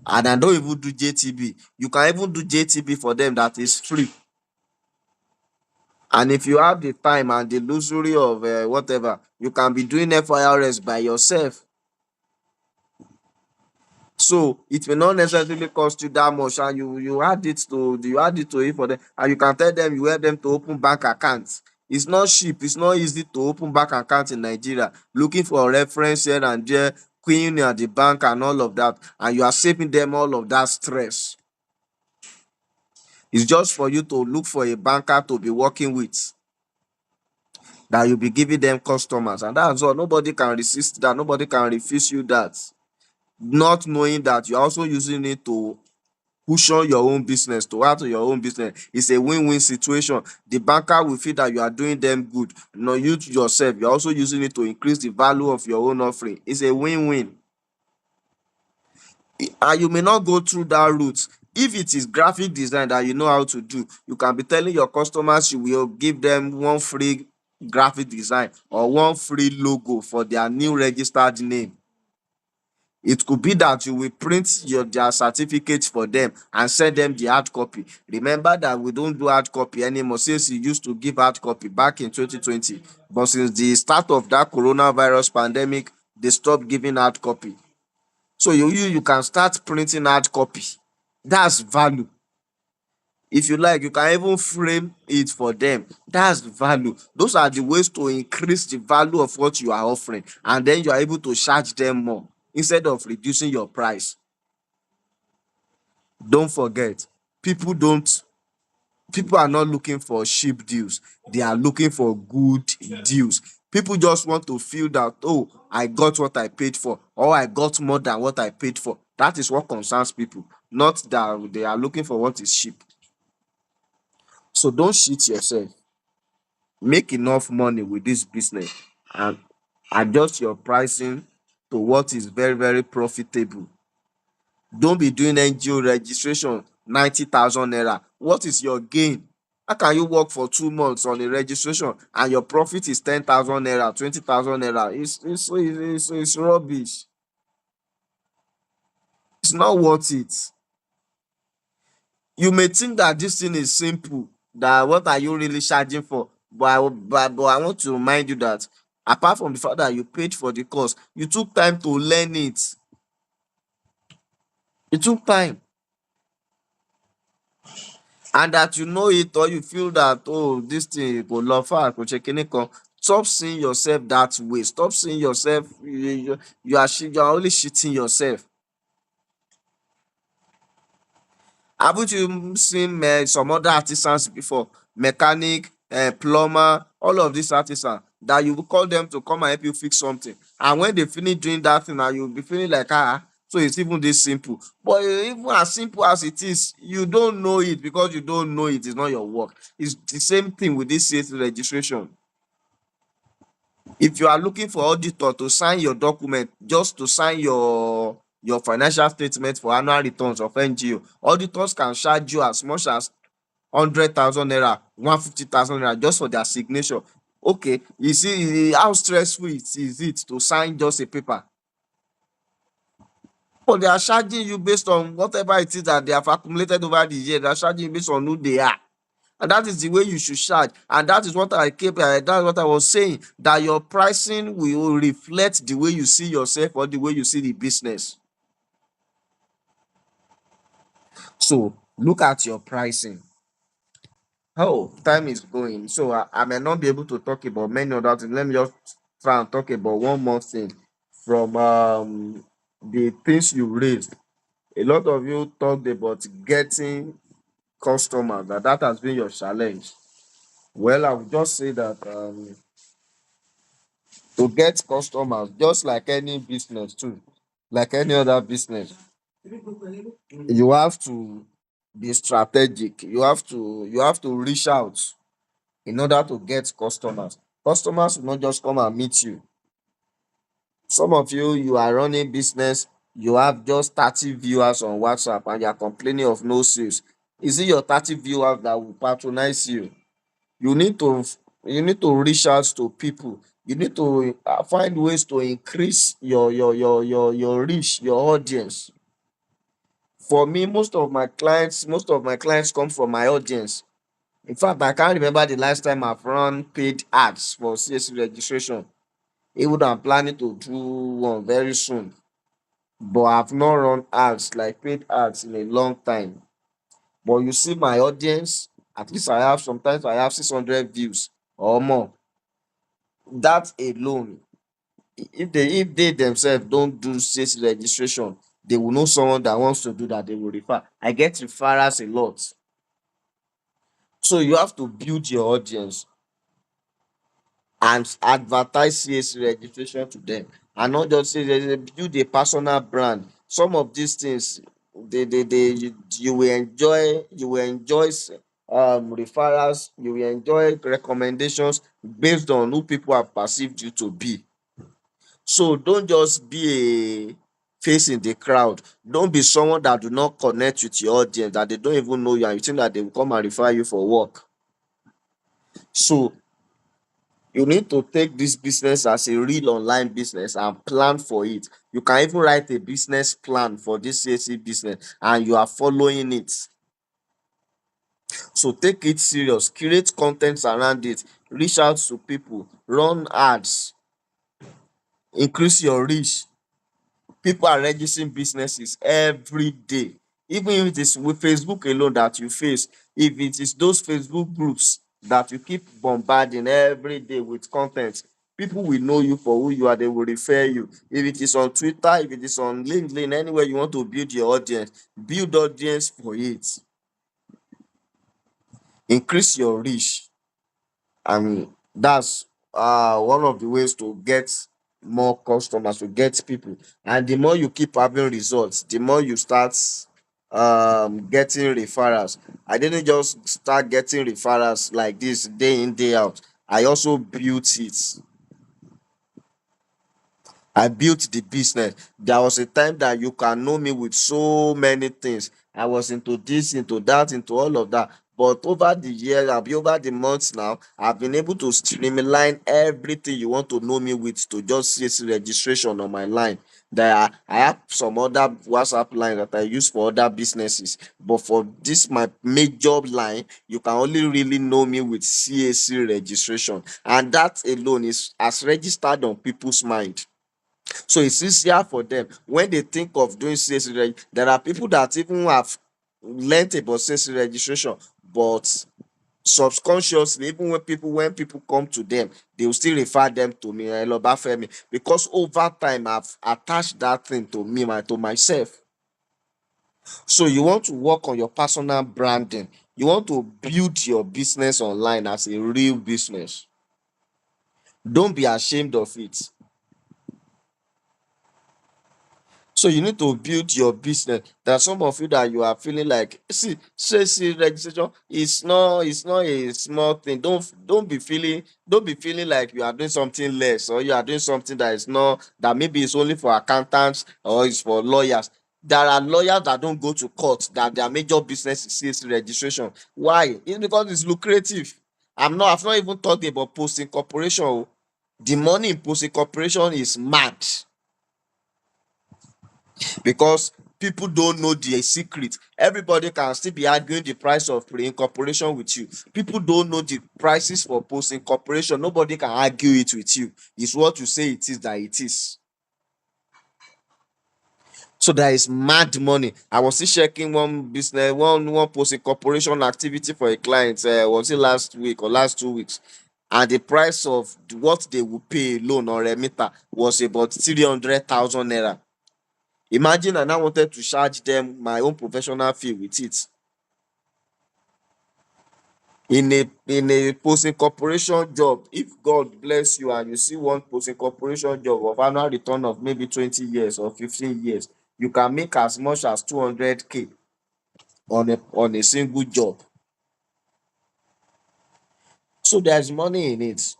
And I don't even do JTB. You can even do JTB for them that is free. And if you have the time and the luxury of whatever, you can be doing FIRS by yourself. So it may not necessarily cost you that much, and you add it to it for them, and you can tell them you help them to open bank accounts. It's not cheap. It's not easy to open bank account in Nigeria. Looking for a reference here and there, queuing at the bank and all of that, and you are saving them all of that stress. It's just for you to look for a banker to be working with, that you'll be giving them customers, and that's all. Nobody can resist that. Nobody can refuse you that. Not knowing that you're also using it to push on your own business, to add to your own business. It's a win-win situation. The banker will feel that you are doing them good. No, you yourself, you're also using it to increase the value of your own offering. It's a win-win. And you may not go through that route. If it is graphic design that you know how to do, you can be telling your customers you will give them one free graphic design or one free logo for their new registered name. It could be that you will print their certificate for them and send them the hard copy. Remember that we don't do hard copy anymore since you used to give hard copy back in 2020. But since the start of that coronavirus pandemic, they stopped giving hard copy. So you can start printing hard copy. That's value. If you like, you can even frame it for them. That's value. Those are the ways to increase the value of what you are offering, and then you are able to charge them more instead of reducing your price. Don't forget, people don't people are not looking for cheap deals. They are looking for good deals. People just want to feel that, oh, I got what I paid for, or I got more than what I paid for. That is what concerns people, not that they are looking for what is cheap. So don't cheat yourself. Make enough money with this business and adjust your pricing to what is very, very profitable. Don't be doing NGO registration 90,000 naira. What is your gain? How can you work for 2 months on a registration and your profit is 10,000 naira, 20,000 naira? It's rubbish. It's not worth it. You may think that this thing is simple, that what are you really charging for? But I want to remind you that apart from the fact that you paid for the course, you took time to learn it. You took time. And that you know it, or you feel that, oh, this thing go love far, go check in. Stop seeing yourself that way. Stop seeing yourself. You are only cheating yourself. Haven't you seen some other artisans before? Mechanic, plumber, all of these artisans that you will call them to come and help you fix something. And when they finish doing that thing, and you'll be feeling like, so it's even this simple. But even as simple as it is, you don't know it because you don't know it. It's not your work. It's the same thing with this CAC registration. If you are looking for auditor to sign your document, just to sign your financial statement for annual returns of NGO, auditors can charge you as much as 100,000 naira, 150,000 naira just for their signature. Okay, you see how stressful is it to sign just a paper? But they are charging you based on whatever it is that they have accumulated over the year. They are charging you based on who they are. And that is the way you should charge. And that is what that's what I was saying, that your pricing will reflect the way you see yourself or the way you see the business. So look at your pricing. Oh, time is going. So I may not be able to talk about many other things. Let me just try and talk about one more thing from the things you raised. A lot of you talked about getting customers, that has been your challenge. Well, I would just say that to get customers, just like any business too, like any other business, you have to be strategic. You have to reach out in order to get customers. Customers will not just come and meet you. Some of you are running business, you have just 30 viewers on WhatsApp and you are complaining of no sales. Is it your 30 viewers that will patronize you? You need to reach out to people. You need to find ways to increase your reach, your audience. For me, most of my clients come from my audience. In fact, I can't remember the last time I've run paid ads for CAC registration. Even though I'm planning to do one very soon, but I've not run ads, like paid ads, in a long time. But you see my audience, at least sometimes I have 600 views or more. That alone, if they themselves don't do sales registration, they will know someone that wants to do that, they will refer. I get referrals a lot. So you have to build your audience and advertise CAC registration to them, and not just say build a personal brand. Some of these things, you will enjoy referrals, you will enjoy recommendations based on who people have perceived you to be. So don't just be a face in the crowd. Don't be someone that do not connect with your audience, that they don't even know you, and you think that they will come and refer you for work. So you need to take this business as a real online business and plan for it. You can even write a business plan for this CAC business and you are following it. So take it serious, create content around it, reach out to people, run ads, increase your reach. People are registering businesses every day. Even if it is with Facebook alone that you face, if it is those Facebook groups that you keep bombarding every day with content, people will know you for who you are, they will refer you. If it is on Twitter, if it is on LinkedIn, anywhere you want to build your audience, build audience for it. Increase your reach. And that's one of the ways to get more customers, to get people. And the more you keep having results, the more you start getting referrals. I didn't just start getting referrals like this day in, day out. I also built it. I built the business. There was a time that you can know me with so many things. I was into this, into that, into all of that. But over the years, over the months now, I've been able to streamline everything you want to know me with to just CAC registration on my line. I have some other WhatsApp line that I use for other businesses. But for this my major line, you can only really know me with CAC registration. And that alone is as registered on people's mind. So it's easier for them when they think of doing CAC. There are people that even have learnt about CAC registration, but subconsciously, even when people come to them, they will still refer them to me, Elobafemi, because over time I've attached that thing to me, to myself. So you want to work on your personal branding. You want to build your business online as a real business. Don't be ashamed of it. So you need to build your business. There are some of you that you are feeling like, see, registration it's not a small thing. Don't be feeling like you are doing something less, or you are doing something that is not, that maybe it's only for accountants or it's for lawyers. There are lawyers that don't go to court, that their major business is CAC registration. Why? It's because it's lucrative. I've not even talked about post incorporation. Oh. The money in post incorporation is mad, because people don't know the secret. Everybody can still be arguing the price of pre-incorporation with you. People don't know the prices for post-incorporation. Nobody can argue it with you. It's what you say it is that it is. So there is mad money. I was still checking one business, one post-incorporation activity for a client. Was it last week or last 2 weeks? And the price of what they will pay loan or remitter was about 300,000 naira. Imagine I now wanted to charge them my own professional fee with it. In a posting corporation job, if God bless you and you see one posting corporation job of annual return of maybe 20 years or 15 years, you can make as much as 200K on a single job. So there's money in it.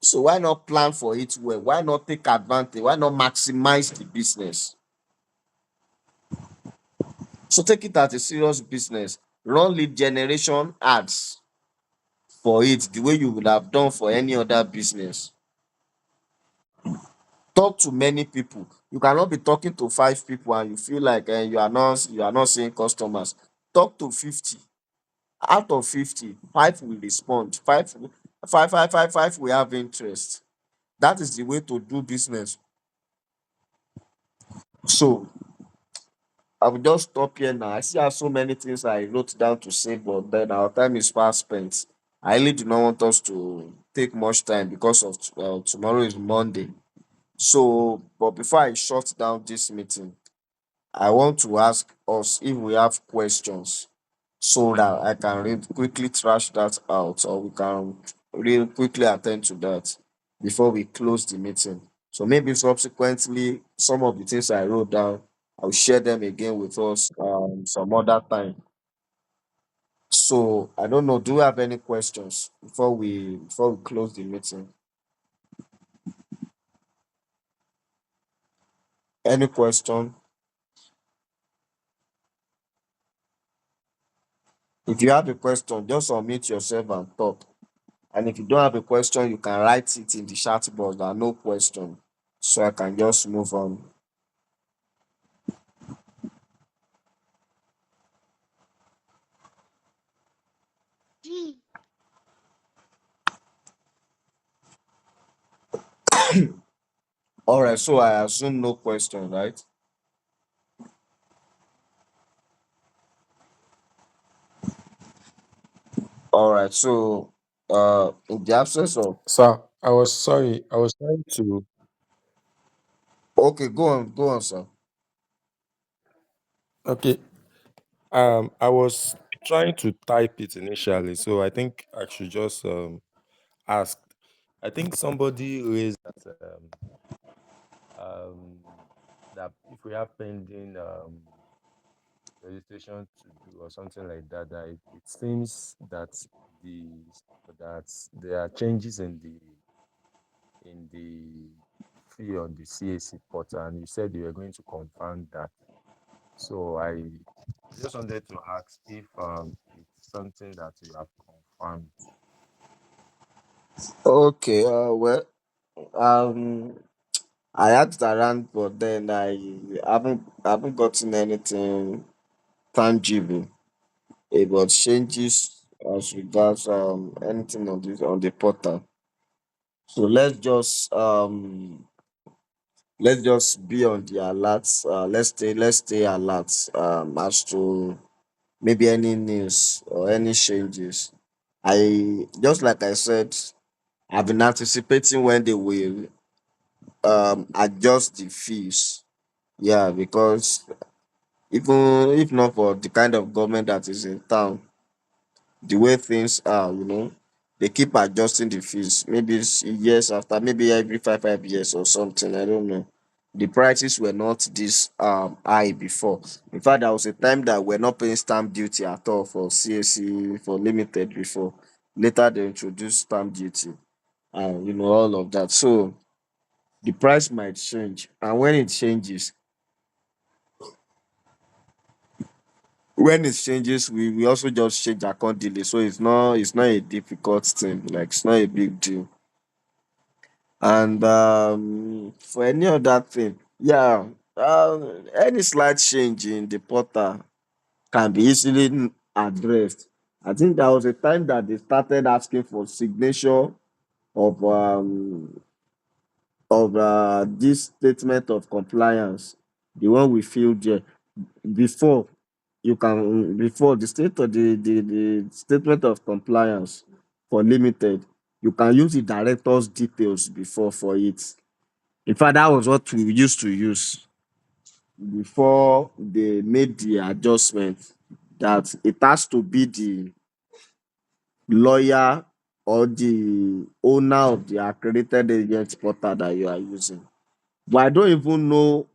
So why not plan for it well? Why not take advantage? Why not maximize the business? So take it as a serious business. Run lead generation ads for it the way you would have done for any other business. Talk to many people. You cannot be talking to 5 people and you feel like you are not seeing customers. Talk to 50. Out of 50, five will respond. Five will have interest. That is the way to do business. So I will just stop here now. I still have so many things I wrote down to say, but then our time is fast spent. I really do not want us to take much time because of tomorrow is Monday. So, but before I shut down this meeting, I want to ask us if we have questions so that I can quickly trash that out, or we can real quickly attend to that before we close the meeting. So maybe subsequently, some of the things I wrote down, I'll share them again with us some other time. So I don't know. Do you have any questions before we close the meeting? Any question? If you have a question, just unmute yourself and talk. And if you don't have a question, you can write it in the chat box that no question. So I can just move on. All right, so I assume no question, right? All right, so in the absence of, Sir, I was sorry. I was trying to. okay, go on, sir. Okay. I was trying to type it initially, so I think I should just ask. I think somebody raised um, that if we have pending registration to do or something like that, that it seems the that there are changes in the fee on the CAC portal, and you said you were going to confirm that. So I just wanted to ask if something that you have confirmed? Okay, well, um, I asked around, but then I haven't gotten anything tangible about changes as regards anything on the portal. So let's just be on the alert. Let's stay alert as to maybe any news or any changes. I just like I said, I've been anticipating when they will adjust the fees. Yeah, because even if not for the kind of government that is in town, the way things are, they keep adjusting the fees. Maybe it's years after, maybe every five years or something. I don't know. The prices were not this high before. In fact, there was a time that we're not paying stamp duty at all for CAC for limited before. Later they introduced stamp duty and all of that. So the price might change. And when it changes, we also just change accordingly. So it's not a difficult thing. Like it's not a big deal. And for any other thing, yeah, any slight change in the portal can be easily addressed. I think there was a time that they started asking for signature of this statement of compliance, the one we filled there before. Before the state of the statement of compliance for limited, you can use the director's details before for it. In fact, that was what we used to use before they made the adjustment, that it has to be the lawyer or the owner of the accredited agent portal that you are using. But I don't even know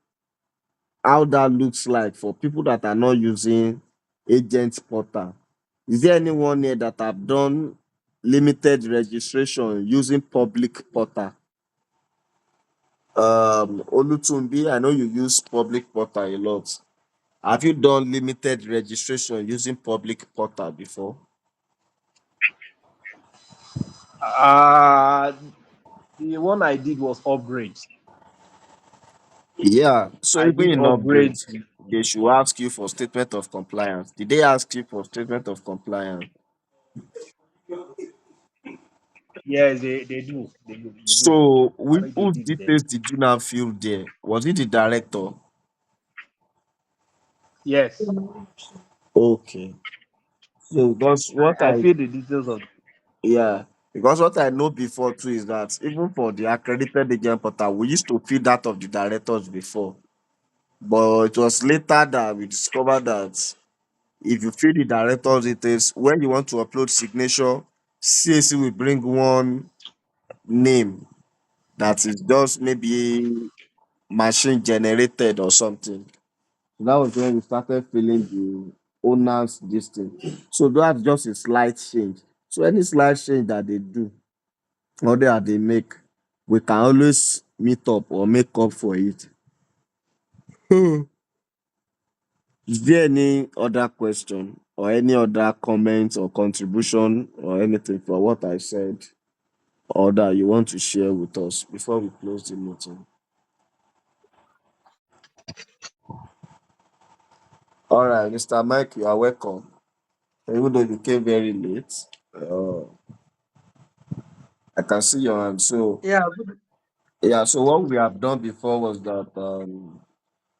how that looks like for people that are not using agent portal. Is there anyone here that have done limited registration using public portal? Olutumbi, I know you use public portal a lot. Have you done limited registration using public portal before? Uh, the one I did was upgrade. Yeah. So I even did in upgrade. upgrades, they should ask you for statement of compliance. Did they ask you for statement of compliance? Yes, they do. They do. So I which, think they whose did them. details did you now fill there? Was it the director? Yes, Okay. So because what I I feel the details of. yeah, because what I know before too is that even for the accredited agent portal, we used to fill that of the directors before. But it was later that we discovered that if you fill the director's details, when you want to upload signature, CAC will bring one name that is just maybe machine generated or something. So that was when we started filling the owner's this thing. So that's just a slight change. So any slight change that they do or that they make, we can always meet up or make up for it. Is there any other question or any other comment or contribution or anything for what I said or that you want to share with us before we close the meeting? All right, Mr. Mike, you are welcome. Even though you came very late, uh, I can see your hand. So, Yeah, yeah, so what we have done before was that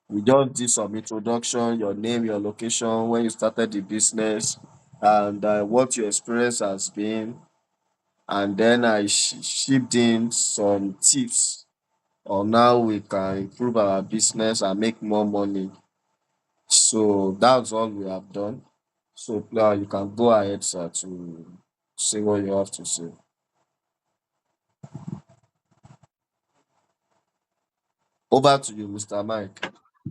we just did some introduction, your name, your location, when you started the business, and what your experience has been. And then I shipped in some tips on how we can improve our business and make more money. So that's all we have done. So now you can go ahead, sir, to say what you have to say. Over to you, Mr. Mike.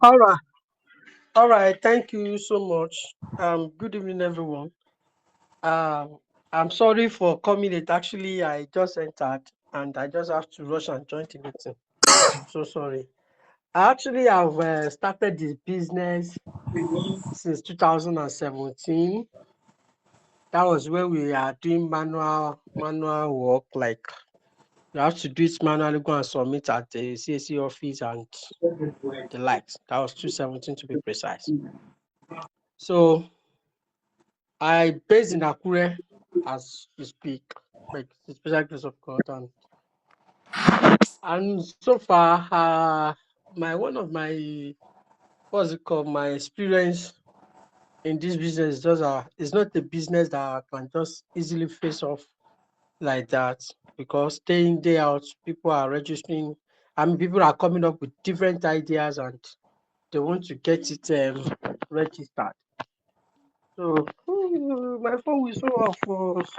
all right, all right. Thank you so much. Good evening, everyone. I'm sorry for coming late. Actually, I just entered and I just have to rush and join the meeting. So sorry. I actually have started this business since 2017. That was when we are doing manual work, like you have to do it manually, go and submit at the CAC office and the likes. That was 2017 to be precise. So I based in Akure as we speak, like the special grace of God, and so far, my one of my what's it called, my experience in this business is just it's not a business that I can just easily face off like that, because day in day out people are registering. I mean, people are coming up with different ideas and they want to get it registered. So my phone will so off.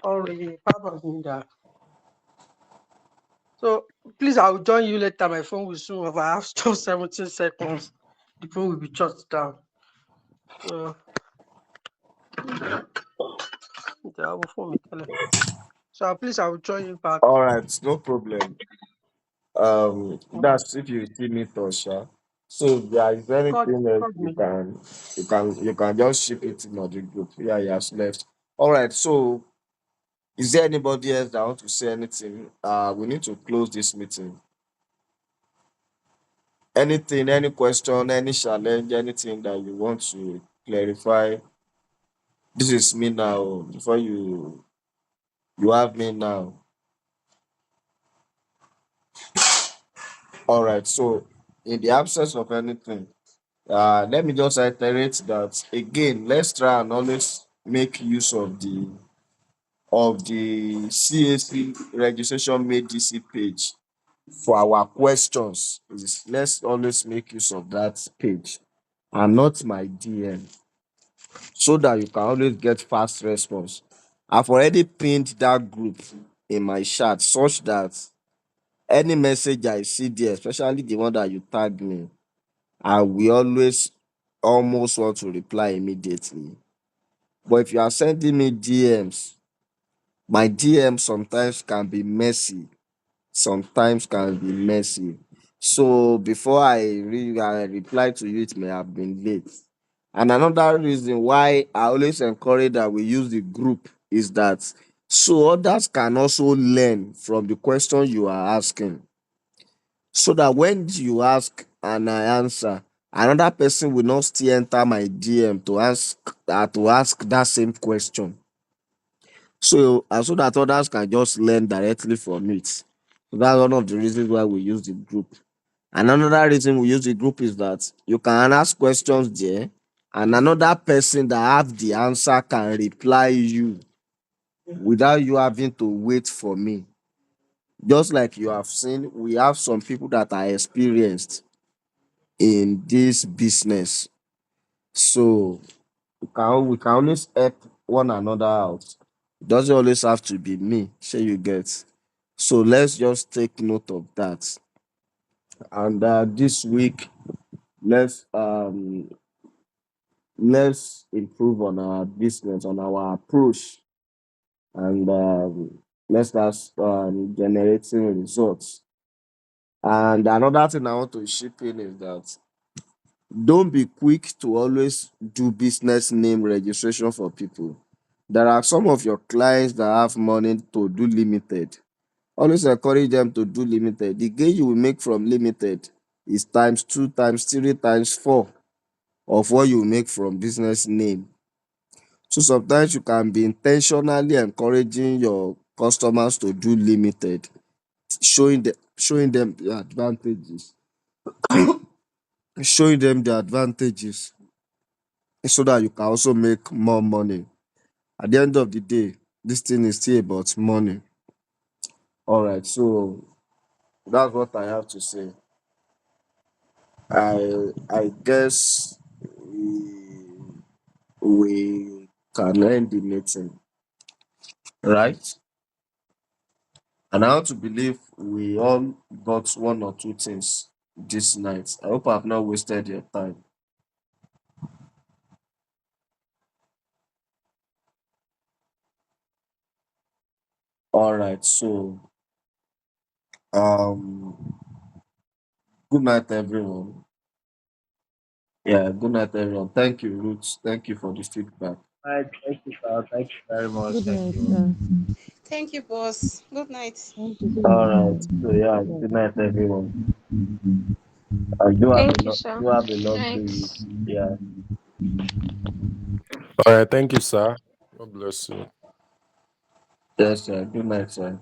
Sorry, pardon me that. So please, I will join you later. My phone will soon off. I have just 17 seconds. The phone will be shut down. So the phone will tell you. So please, I will join you back. All right, no problem. Okay. That's if you see me touch, yeah. So if there is anything He else called me. you can just ship it in the group. Yeah, he has left. All right, so is there anybody else that want to say anything? We need to close this meeting. Anything, any question, any challenge, anything that you want to clarify. This is me now. Before you have me now. All right. So in the absence of anything, let me just iterate that again. Let's try and always make use of the CAC registration made DC page for our questions. Let's always make use of that page and not my DM, so that you can always get fast response. I've already pinned that group in my chat such that any message I see there, especially the one that you tag me, I will always almost want to reply immediately. But if you are sending me DMs, my DM sometimes can be messy, sometimes can be messy. So before I reply to you, it may have been late. And another reason why I always encourage that we use the group is that so others can also learn from the question you are asking. So that when you ask and I answer, another person will not still enter my DM to ask that same question. So so that others can just learn directly from it. So that's one of the reasons why we use the group. And another reason we use the group is that you can ask questions there, and another person that have the answer can reply you without you having to wait for me. Just like you have seen, we have some people that are experienced in this business. So we can always help one another out. It doesn't always have to be me, sure you get. So let's just take note of that. And this week, let's let's improve on our business, on our approach, and let's start generating results. And another thing I want to ship in is that don't be quick to always do business name registration for people. There are some of your clients that have money to do limited. Always encourage them to do limited. The gain you will make from limited is times two, times three, times four of what you make from business name. So sometimes you can be intentionally encouraging your customers to do limited, showing them the advantages, showing them the advantages so that you can also make more money. At the end of the day, this thing is still about money. All right, so that's what I have to say. I guess we can end the meeting, right? And I want to believe we all got one or two things this night. I hope I've not wasted your time. All right, so um good night everyone. Yeah, good night everyone. Thank you, Ruth. Thank you for the feedback. All right. Thank you, sir. Thank you very much. Good Thank night, you. sir. Thank you, boss. Good night. Thank you so All much, right. sir. So yeah, Yeah. good night, everyone. Thank you, sir. Do have a lovely week. Thanks. Yeah. All right, thank you, sir. God bless you. Yes, sir. Good night, sir.